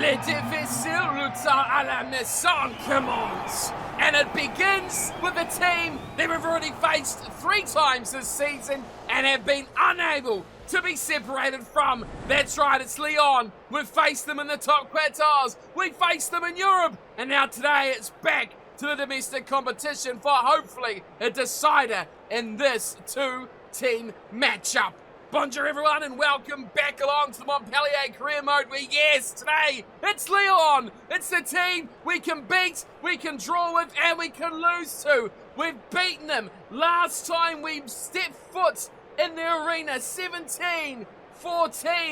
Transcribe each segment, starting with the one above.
Le difficile retour à la maison commence. And it begins with a team they have already faced 3 times this season and have been unable to be separated from. That's right, it's Lyon. We've faced them in the top quartiles. We faced them in Europe. And now today it's back to the domestic competition for hopefully a decider in this 2-team matchup. Bonjour everyone and welcome back along to the Montpellier career mode where yes, today it's Lyon. It's the team we can beat, we can draw with and we can lose to. We've beaten them last time we stepped foot in the arena, 17-14,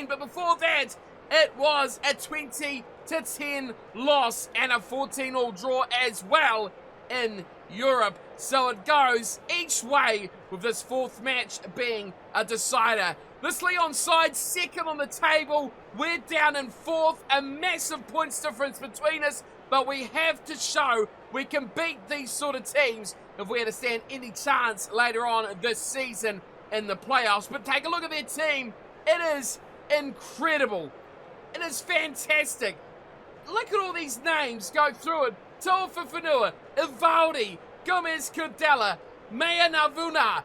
but before that it was a 20-10 loss and a 14-all draw as well in Europe. So it goes each way with this 4th match being a decider. This Lyon side second on the table. We're down in 4th, a massive points difference between us, but we have to show we can beat these sort of teams if we are to stand any chance later on this season in the playoffs. But take a look at their team. It is incredible. It is fantastic. Look at all these names go through it. Taufa Whenua, Ivaldi, Gomez Cudella, Maya Navuna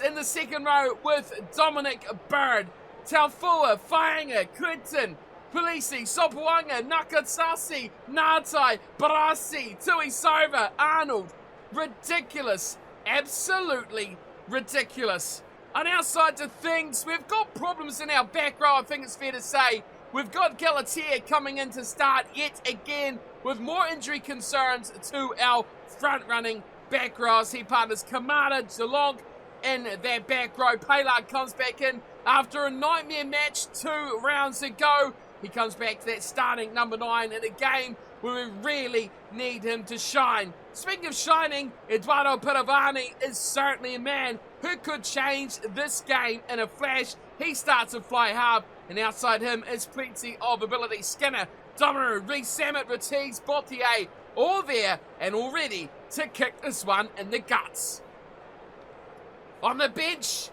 in the second row with Dominic Bird, Taufua, Fainga, Clinton, Polisi, Sopuanga, Nakatsasi, Natai, Barasi, Tui Sova, Arnold. Ridiculous. Absolutely ridiculous. On our side of things, we've got problems in our back row, I think it's fair to say. We've got Galatier coming in to start yet again with more injury concerns to our front-running back rows. He partners Kamada, Jalog in that back row. Paylard comes back in after a nightmare match 2 rounds ago. He comes back to that starting number 9 in a game where we really need him to shine. Speaking of shining, Eduardo Piravani is certainly a man who could change this game in a flash. He starts to fly half, and outside him is plenty of ability. Skinner, Domiru, Reece Samet, Rattiz, Bottier, all there and all ready to kick this one in the guts. On the bench,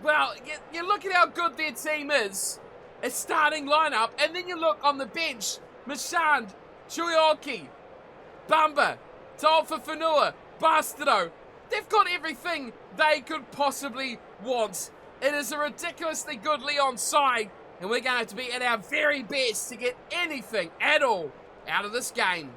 well, you look at how good their team is, a starting lineup, and then you look on the bench, Mashand, Chuyoki, Bamba, Taufa Whenua, Bastardo. They've got everything they could possibly want. It is a ridiculously good Lyon side, and we're going to have to be at our very best to get anything at all out of this game.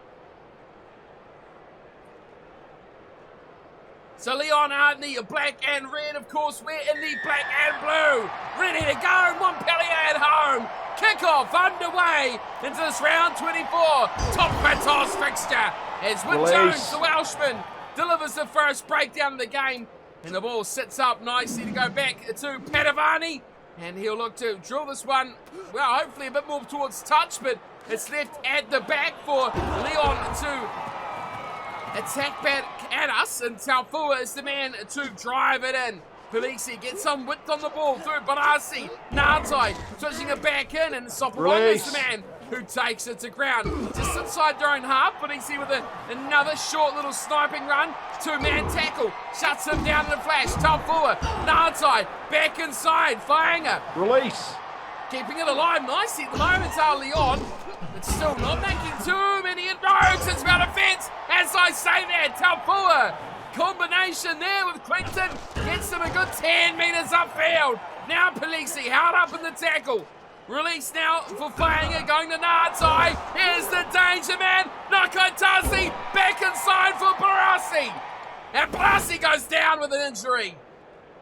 So Lyon are in the black and red, of course, we're in the black and blue. Ready to go, Montpellier at home. Kickoff underway into this round 24. Top quartiles fixture as Wyn Jones, the Welshman, delivers the first breakdown of the game. And the ball sits up nicely to go back to Padavani. And he'll look to drill this one, well, hopefully a bit more towards touch, but it's left at the back for Lyon to attack back at us. And Taufua is the man to drive it in. Polisi gets some width on the ball through Barasi. Natai switching it back in, and Sopuanga is the man who takes it to ground. Just inside their own half, Polisi with another short little sniping run. 2-man tackle, shuts him down in a flash. Taufua, Natai, back inside, Fainga. Release. Keeping it alive nicely at the moment, Lyon. But still not making too many inroads. It's about a fence, as I say that. Taufua, combination there with Clinton, gets them a good 10 metres upfield. Now Polisi held up in the tackle. Release now for Fainga, going to Natai. Here's the danger man, Nakatasi, back inside for Barasi. And Barasi goes down with an injury.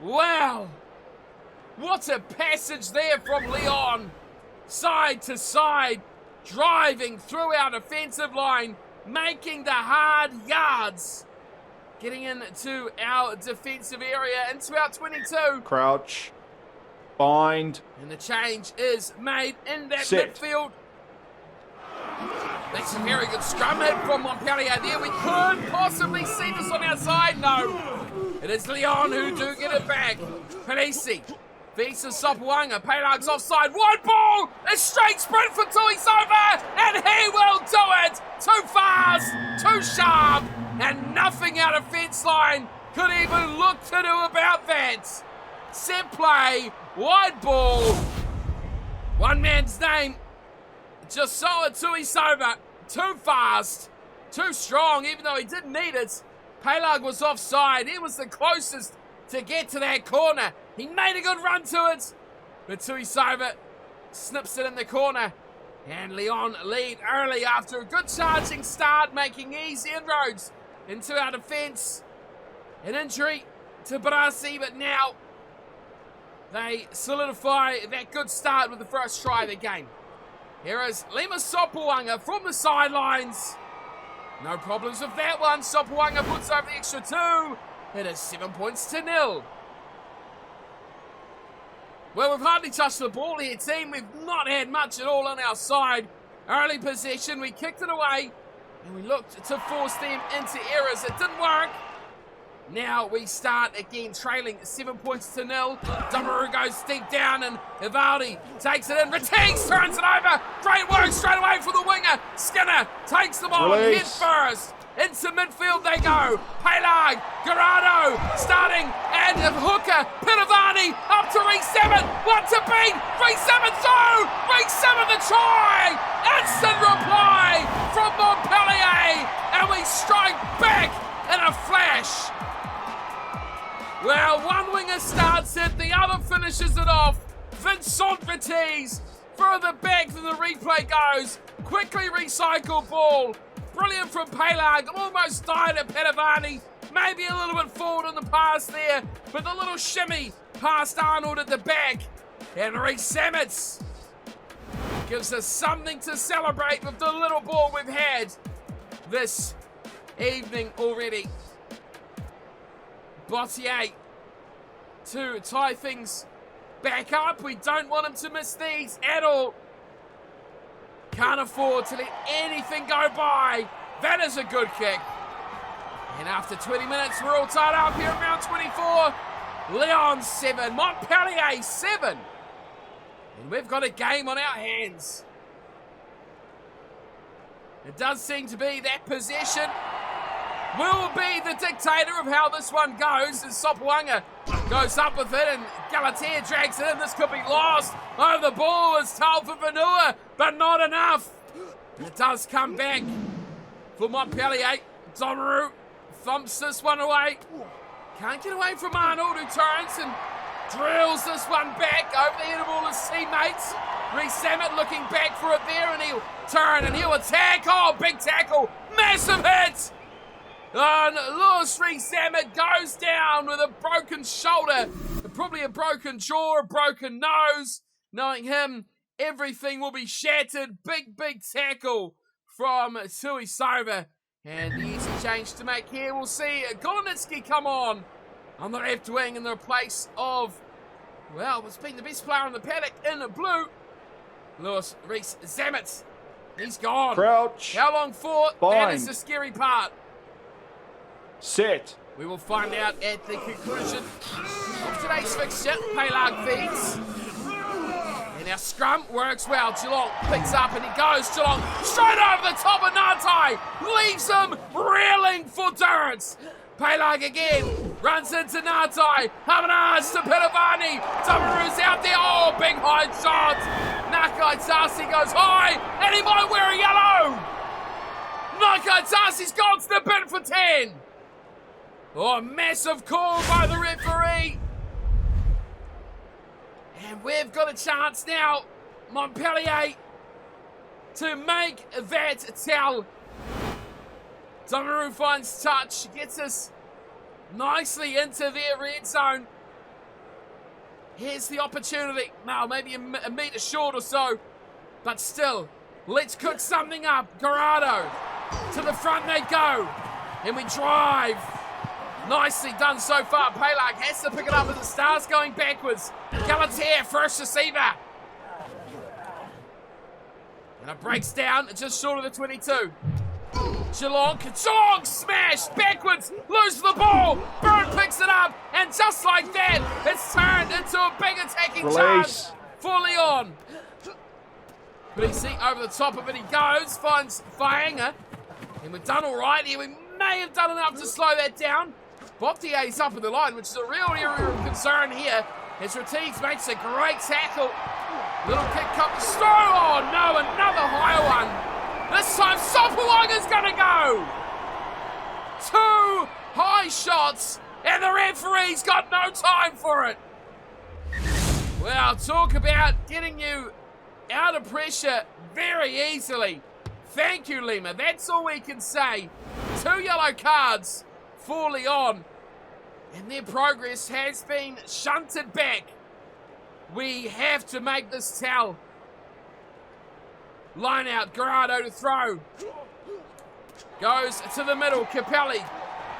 Wow. What a passage there from Lyon. Side to side, driving through our defensive line, making the hard yards. Getting into our defensive area, into our 22. Crouch. Bind. And the change is made in that Set. midfield. That's a very good scrum hit from Montpellier there. We could possibly see this on our side. No. It is Lyon who do get it back. Polisi. Visa Sopuanga. Paylag's offside. Wide ball. A straight sprint for Tui Sova. And he will do it. Too fast. Too sharp. And nothing out of fence line could even look to do about that. Set play. Wide ball. One man's name. just solid S2E30. Too fast, too strong, even though he didn't need it. Pelag was offside. He was the closest to get to that corner. He made a good run to it, but S2E30 snips it in the corner. And Leon lead early after a good charging start, making easy inroads into our defence. An injury to Barasi, but now they solidify that good start with the first try of the game. Here is Lima Sopoaga from the sidelines. No problems with that one. Sopoaga puts over the extra 2. It is 7 points to 0. Well, we've hardly touched the ball here, team. We've not had much at all on our side. Early possession, we kicked it away, and we looked to force them into errors. It didn't work. Now we start again, trailing 7 points to 0. Damaru goes deep down, and Ivaldi takes it in. Ratigues turns it over. Great work straight away for the winger. Skinner takes them on head first. Into midfield they go. Pelag, Garado starting, and hooker, Pitovani up to Reese-Sammet. One to beat. Reese-Sammet through. Reese-Sammet the try. Instant reply from Montpellier, and we strike back in a flash. Well, one winger starts it, the other finishes it off. Vincent Vitesse further back than the replay goes. Quickly recycled ball. Brilliant from Pelag. Almost died at Pitovani. Maybe a little bit forward in the pass there, but the little shimmy past Arnold at the back. And Reese-Sammet gives us something to celebrate with the little ball we've had this evening already. Bottier to tie things back up. We don't want him to miss these at all. Can't afford to let anything go by. That is a good kick. And after 20 minutes, we're all tied up here at round 24. Leon 7, Montpellier 7. And we've got a game on our hands. It does seem to be that possession will be the dictator of how this one goes, as Sopoaga goes up with it and Galatea drags it in. This could be lost. Over the ball is Talfa Vanua, but not enough. It does come back for Montpellier. Damaru thumps this one away. Can't get away from Arnold, who turns and drills this one back over the head of all his teammates. Reese-Sammet looking back for it there, and he'll turn and he'll attack. Oh, big tackle. Massive hit. And Lewis Reese-Sammet goes down with a broken shoulder, probably a broken jaw, a broken nose. Knowing him, everything will be shattered. Big tackle from S2E30. And the easy change to make here. We'll see Golonitsky come on the left wing in the place of, well, what's been the best player on the paddock in the blue, Lewis Reese-Sammet. He's gone. Crouch. How long for? That is the scary part. Set. We will find out at the conclusion of today's fixture. Pelag feeds. And our scrum works well. Geelong picks up and he goes. Geelong straight over the top of Natai. Leaves him reeling for Durrance. Pelag again. Runs into Natai. Hamanaz to Pitovani. Damaru's out there. Oh, big high shot. Nakai Tasi goes high. And he might wear a yellow. Nakai Tasi's gone to the bin for 10. Oh, massive call by the referee. And we've got a chance now, Montpellier, to make that tell. Damaru finds touch, gets us nicely into their red zone. Here's the opportunity. Now, maybe a metre short or so, but still, let's cook something up. Garado, to the front they go, and we drive. Nicely done so far. Pelag has to pick it up as the Stars going backwards. Galatea, first receiver. And it breaks down just short of the 22. Geelong smashed backwards, loses the ball. Bird picks it up, and just like that, it's turned into a big attacking charge for Leon. But you see, over the top of it he goes, finds Faenga. And we've done all right here. We may have done enough to slow that down. Bottier's up in the line, which is a real area of concern here. As Ratigues makes a great tackle. Little kick comes through. Oh no, another high one. This time Sopawaga's gonna go. 2 high shots and the referee's got no time for it. Well, talk about getting you out of pressure very easily. Thank you, Lima. That's all we can say. 2 yellow cards for Leon. And their progress has been shunted back. We have to make this tell. Line out, Garado to throw. Goes to the middle, Capelli.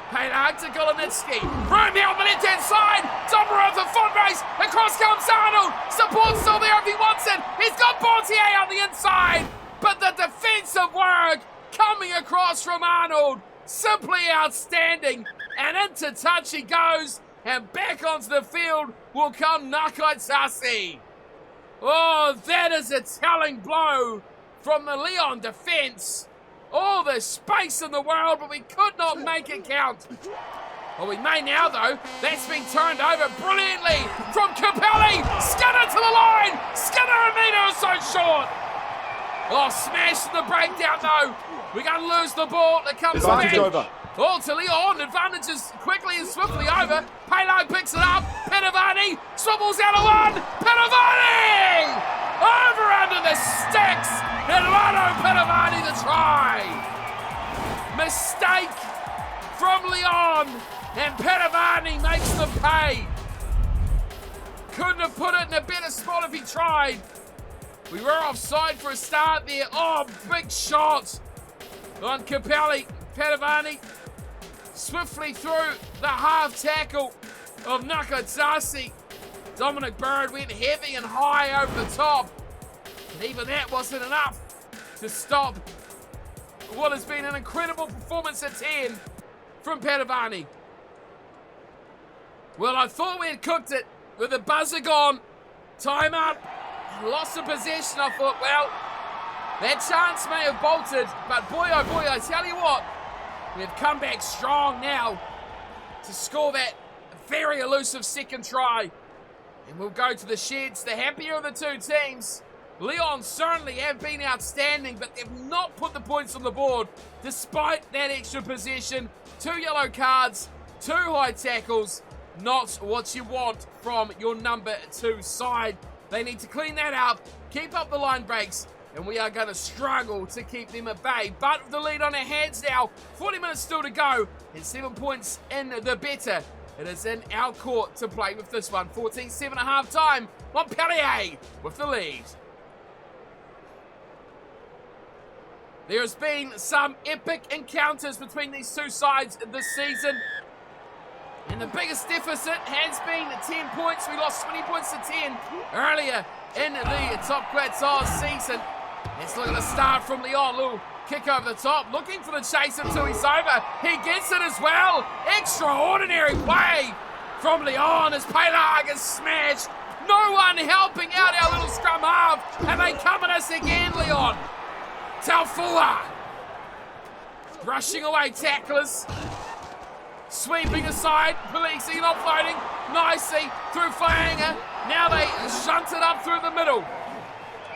Payne to Golinitsky. Room here on the left-hand side. Topper of the foot race. Across comes Arnold. Support's still there if he wants it. He's got Bontier on the inside. But the defensive work coming across from Arnold. Simply outstanding. And into touch he goes. And back onto the field will come Nakaitasi. Oh, that is a telling blow from the Leon defense. All the space in the world, but we could not make it count. Well, we may now, though. That's been turned over brilliantly from Capelli. Skinner to the line. Skinner a metre or so short. Oh, smashed in the breakdown, though. We're going to lose the ball. It comes back. Over. Oh, to Leon. Advantages quickly and swiftly over. Palo picks it up. Penavani swivels out of one. Penavani! Over under the sticks. Eduardo Penavani the try. Mistake from Leon. And Penavani makes them pay. Couldn't have put it in a better spot if he tried. We were offside for a start there. Oh, big shot on Capelli. Penavani swiftly through the half tackle of Nakaitasi. Dominic Bird went heavy and high over the top. And even that wasn't enough to stop what has been an incredible performance at 10 from Penavani. Well, I thought we had cooked it with the buzzer gone. Time up. Loss of possession. I thought, well, that chance may have bolted, but boy, oh boy, I tell you what, we've come back strong now to score that very elusive second try. And we'll go to the sheds. The happier of the two teams. Leon certainly have been outstanding, but they've not put the points on the board despite that extra possession. 2 yellow cards, 2 high tackles. Not what you want from your number 2 side. They need to clean that up, keep up the line breaks, and we are going to struggle to keep them at bay. But with the lead on our hands now, 40 minutes still to go, and 7 points in the better. It is in our court to play with this one. 14-7 at half time. Montpellier with the lead. There has been some epic encounters between these two sides this season. And the biggest deficit has been 10 points. We lost 20 points to 10 earlier in the Top Quetzal season. Let's look at the start from Leon. Little kick over the top, looking for the chase until he's over. He gets it as well. Extraordinary play from Leon as Pelag is smashed. No one helping out our little scrum half. And they come at us again, Leon. Taufua brushing away tacklers. Sweeping aside, policing, offloading nicely through Fainga. Now they shunt it up through the middle.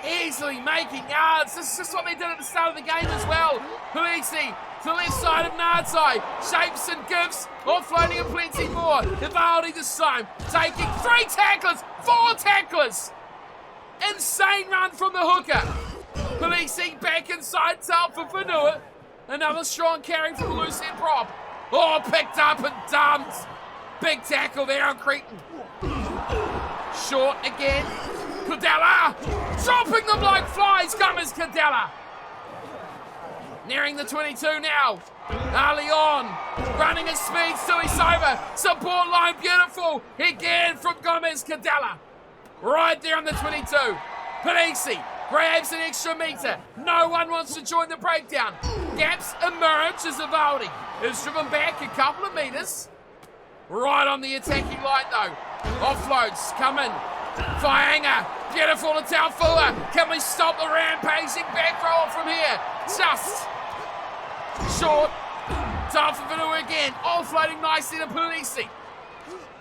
Easily making yards. This is just what they did at the start of the game as well. Polisi to the left side of Nardsai. Shapes and gives. Offloading and plenty more. Ivaldi this time. Taking 3 tacklers. 4 tacklers. Insane run from the hooker. Polisi back inside. Tal for Vanua. Another strong carry from the loose end prop. Oh, picked up and dumped. Big tackle there on Cretan. Short again. Cadella. Dropping them like flies. Comes Cadella. Nearing the 22 now. Leon running at speed. Suisova. Support line beautiful. Again from Gomez Cadella. Right there on the 22. Polisi grabs an extra metre. No one wants to join the breakdown. Gaps emerge as Ivaldi is driven back a couple of metres. Right on the attacking line though. Offloads come in. Fainga, beautiful to Taufua. Can we stop the rampaging back roll from here? Just short. Taufua again. Offloading nicely to Polisi.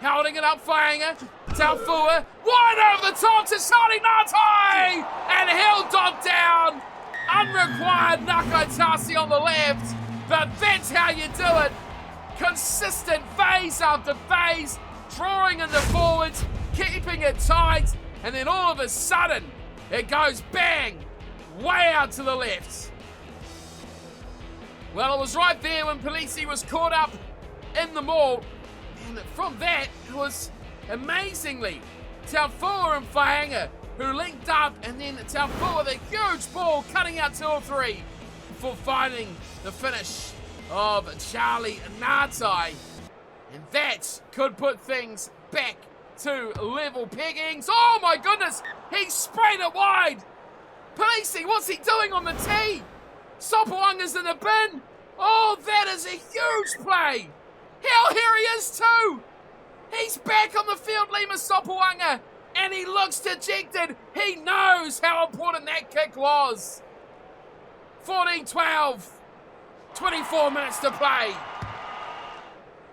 Holding it up, Fainga. Taufua, wide over the top to Charlie Nate! And he'll dot down. Unrequired Nakatasi on the left, but that's how you do it. Consistent phase after phase, drawing in the forwards, keeping it tight, and then all of a sudden, it goes bang, way out to the left. Well, it was right there when Polisi was caught up in the maul, and from that, it was amazingly Taufua and Whainga who linked up, and then Taufua with a huge ball cutting out 2 or 3 for finding the finish of Charlie Nate. And that could put things back to level peggings. Oh my goodness, he sprayed it wide. Polisi, what's he doing on the tee? Sopoanga's in the bin. Oh, that is a huge play. Hell, here he is too. He's back on the field, Lima Sopoanga, and he looks dejected. He knows how important that kick was. 14-12, 24 minutes to play.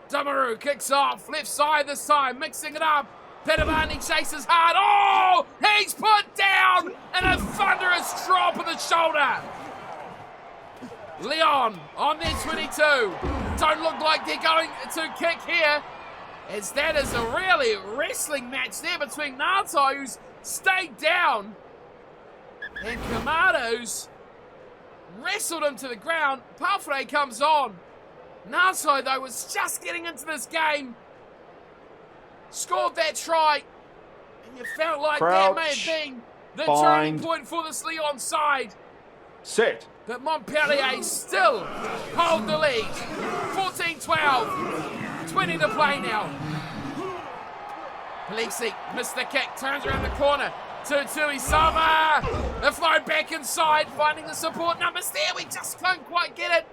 Damaru kicks off, left side this time, mixing it up. Petavani chases hard. Oh, he's put down, and a thunderous drop of the shoulder. Leon on their 22. Don't look like they're going to kick here, as that is a really wrestling match there between Nate, who's stayed down, and Kamada, who's wrestled him to the ground. Pafre comes on. Nate, though, was just getting into this game, scored that try, and you felt like that may have been the turning point for this Leon side. Sit. But Montpellier still hold the lead. 14-12, 20 to play now. Polisi missed the kick, turns around the corner. 2-2, Isama. The flow back inside, finding the support numbers there. We just can't quite get it.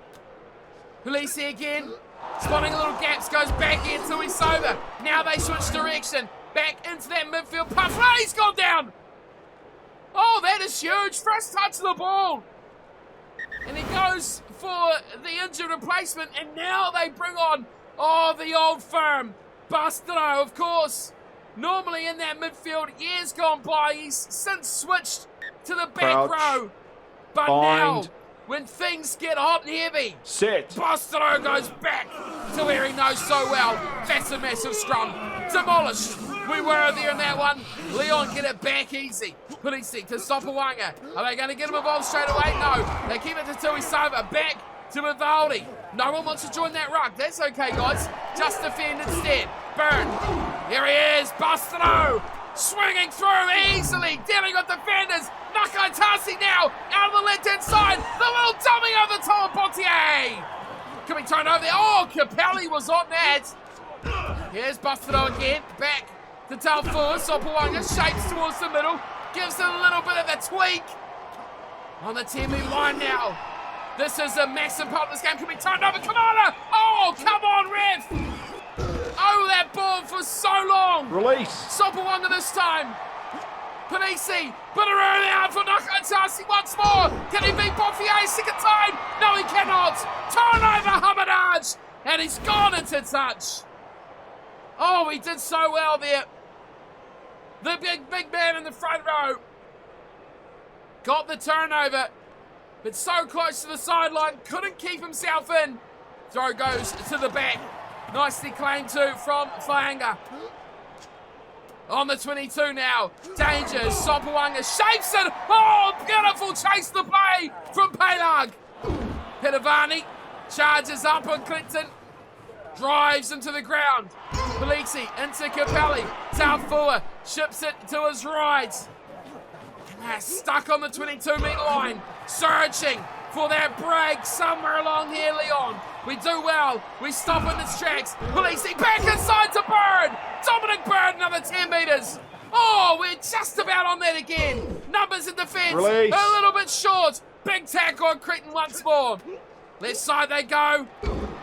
Polisi again, spotting little gaps, goes back in to Isoma. Now they switch direction, back into that midfield. Pafre's gone down. Oh, that is huge. First touch of the ball. And he goes for the injured replacement, and now they bring on, the old firm, Bastero, of course. Normally in that midfield, years gone by, he's since switched to the back row. But now, when things get hot and heavy, Bastero goes back to where he knows so well. That's a massive scrum. Demolished. We were there in that one. Leon get it back easy. Polisi to Sopoanga. Are they going to get him involved straight away? No. They keep it to Tuisova. Back to Vivaldi. No one wants to join that ruck. That's okay, guys. Just defend instead. Burn. Here he is. Bastero. Swinging through easily. Dealing with defenders. Nakatasi now. Out of the left-hand side. The little dummy over the top of Pontier. Can we turn over there? Oh, Capelli was on that. Here's Bastero again. Back to Taufua. Sopoanga shapes towards the middle. Gives it a little bit of a tweak. On the 10-metre line now. This is a massive part of this game. Can be turned over. Kamada! Oh, come on, ref! Oh, that ball for so long. Release. Sopoanga this time. Polisi, but around out for Nakatasi once more. Can he beat Bonfier second time? No, he cannot. Turnover, Hamadaj. And he's gone into touch. Oh, he did so well there. The big man in the front row got the turnover, but so close to the sideline, couldn't keep himself in. Throw goes to the back. Nicely claimed too from Whainga. On the 22 now. Danger. Sopoanga shapes it. Oh, beautiful chase the play from Pelag. Petavani charges up on Clinton. Drives into the ground. Polisi into Capelli. Taufua ships it to his right. And they're stuck on the 22-metre line. Searching for that break somewhere along here, Leon. We do well. We stop in its tracks. Polisi back inside to Bird. Dominic Bird, another 10 metres. Oh, we're just about on that again. Numbers in defence. Release. A little bit short. Big tackle on Cretan once more. Left side they go.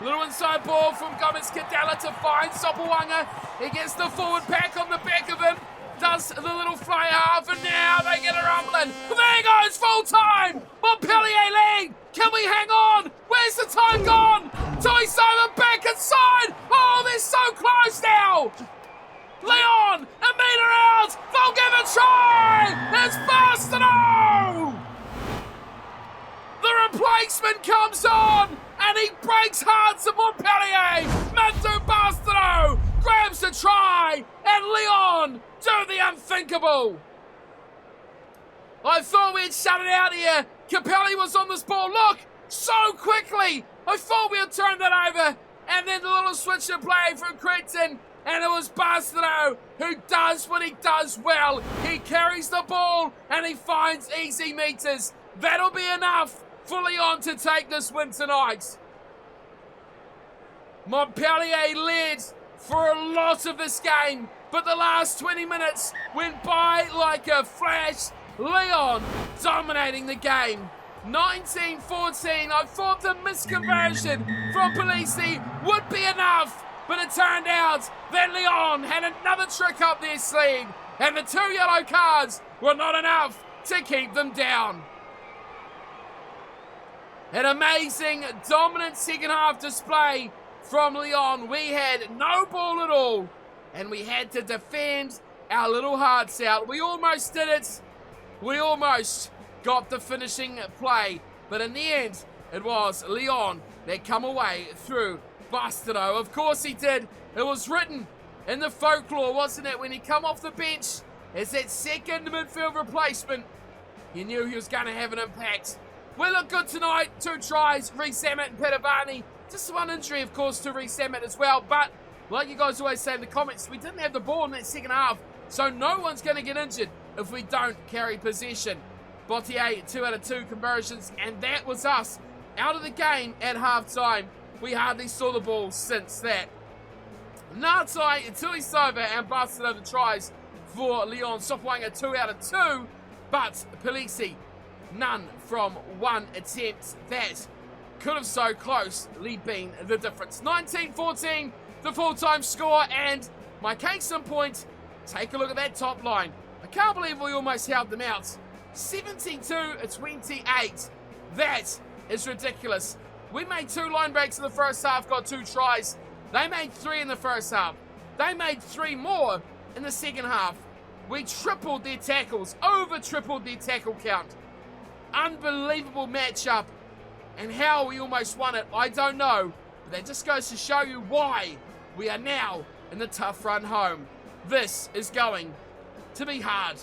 Little inside ball from Gomez Cadella to find Sopoanga. He gets the forward pack on the back of him. Does the little fly half, and now they get a rumbling. There goes full time. Montpellier lead. Can we hang on? Where's the time gone? Tuisova back inside. Oh, they're so close now. Leon Here's Bastineau! The replacement comes on, and he breaks hearts of Montpellier. Matthew Bastineau grabs the try, and Lyon do the unthinkable. I thought we'd shut it out here. Capelli was on this ball. Look, so quickly. I thought we'd turn that over, and then the little switch of play from Creighton, and it was Bastineau who does what he does well. He carries the ball, and he finds easy meters. That'll be enough for Lyon to take this win tonight. Montpellier led for a lot of this game, but the last 20 minutes went by like a flash. Lyon dominating the game. 19-14, I thought the misconversion from Polisi would be enough, but it turned out that Lyon had another trick up their sleeve, and the 2 yellow cards were not enough to keep them down. An amazing, dominant second half display from Lyon. We had no ball at all, and we had to defend our little hearts out. We almost did it. We almost got the finishing play, but in the end, it was Lyon that come away through Bastineau. Of course he did. It was written in the folklore, wasn't it? When he come off the bench as that second midfield replacement, you knew he was going to have an impact. We look good tonight. 2 tries, Reece Emmett and Petavani. Just one injury, of course, to Reece Emmett as well. But like you guys always say in the comments, we didn't have the ball in that second half, so no one's going to get injured if we don't carry possession. Bottier, 2 out of 2 conversions, and that was us out of the game at halftime. We hardly saw the ball since that. Natai, Tuisova, and Bastineau the tries for Lyon. Sopwanga, 2 out of 2, but Polisi, none from 1 attempt. That could have so closely been the difference. 19-14, the full-time score, and my case in point, take a look at that top line. I can't believe we almost held them out. 72-28. That is ridiculous. We made 2 line breaks in the first half, got 2 tries. They made 3 in the first half. They made 3 more in the second half. We tripled their tackles, over tripled their tackle count. Unbelievable matchup. And how we almost won it, I don't know. But that just goes to show you why we are now in the tough run home. This is going to be hard.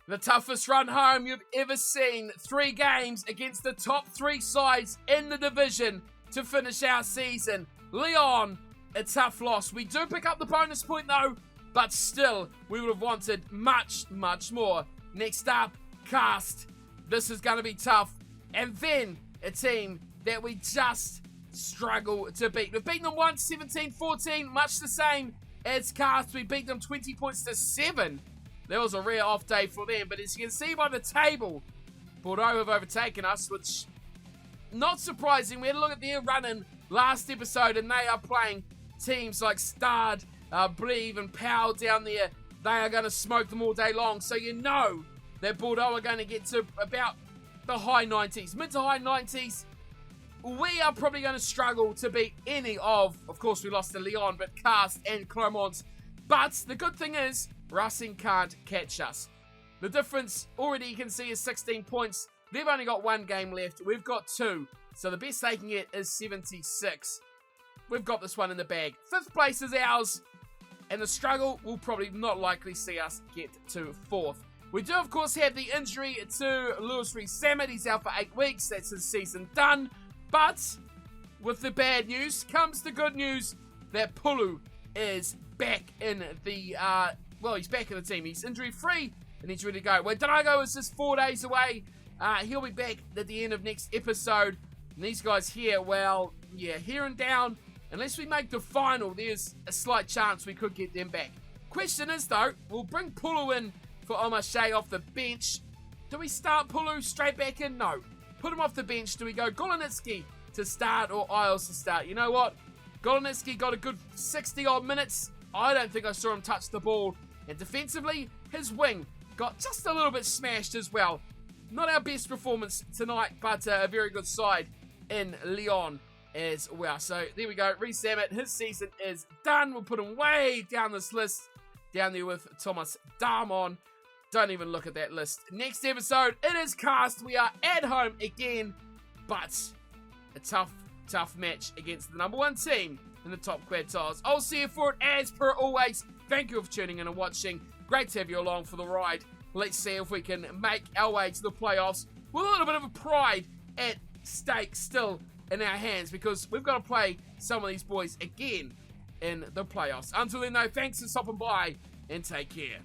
The toughest run home you've ever seen. 3 games against the top 3 sides in the division to finish our season. Lyon, a tough loss. We do pick up the bonus point though, but still, we would have wanted much, much more. Next up, Cast. This is going to be tough. And then, a team that we just struggle to beat. We've beaten them once, 17-14, much the same as Cast. We beat them 20 points to 7. That was a rare off day for them, but as you can see by the table, Bordeaux have overtaken us, which, not surprising. We had a look at their run-in last episode, and they are playing teams like Stade, Brive, and Pau down there. They are going to smoke them all day long, so you know that Bordeaux are going to get to about the high 90s, mid to high 90s. We are probably going to struggle to beat any of course, we lost to Lyon, but Cast and Clermont. But the good thing is, Racing can't catch us. The difference already you can see is 16 points. They've only got 1 game left. We've got 2. So the best they can get is 76. We've got this one in the bag. 5th place is ours. And the struggle will probably not likely see us get to 4th. We do, of course, have the injury to Louis Rees-Zammit. He's out for 8 weeks. That's his season done. But with the bad news comes the good news that Pulu is back in the... he's back in the team. He's injury-free, and he's ready to go. Danago is just 4 days away. He'll be back at the end of next episode. And these guys here, well, yeah, here and down. Unless we make the final, there's a slight chance we could get them back. Question is, though, we'll bring Pulu in for Omache off the bench. Do we start Pulu straight back in? No. Put him off the bench. Do we go Golonitsky to start or Isles to start? You know what? Golonitsky got a good 60-odd minutes. I don't think I saw him touch the ball. And defensively, his wing got just a little bit smashed as well. Not our best performance tonight, but a very good side in Lyon as well. So there we go. Rees-Zammit, his season is done. We'll put him way down this list, down there with Thomas Darmon. Don't even look at that list. Next episode, it is cast. We are at home again, but a tough match against the number 1 team in the top quartiles. I'll see you for it as per always. Thank you for tuning in and watching. Great to have you along for the ride. Let's see if we can make our way to the playoffs with a little bit of a pride at stake still in our hands, because we've got to play some of these boys again in the playoffs. Until then though, thanks for stopping by and take care.